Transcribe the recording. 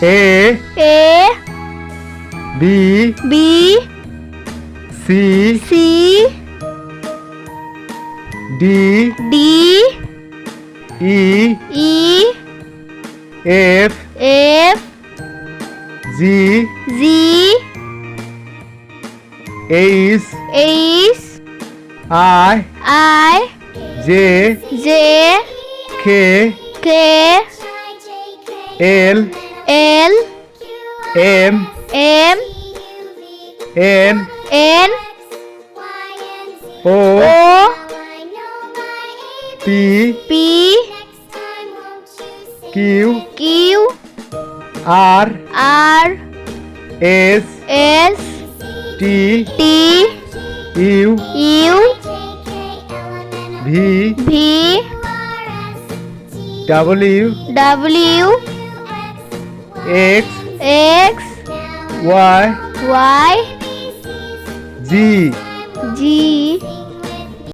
A B C D E F G H I J K L M N O P Q R S T U V W X Y Z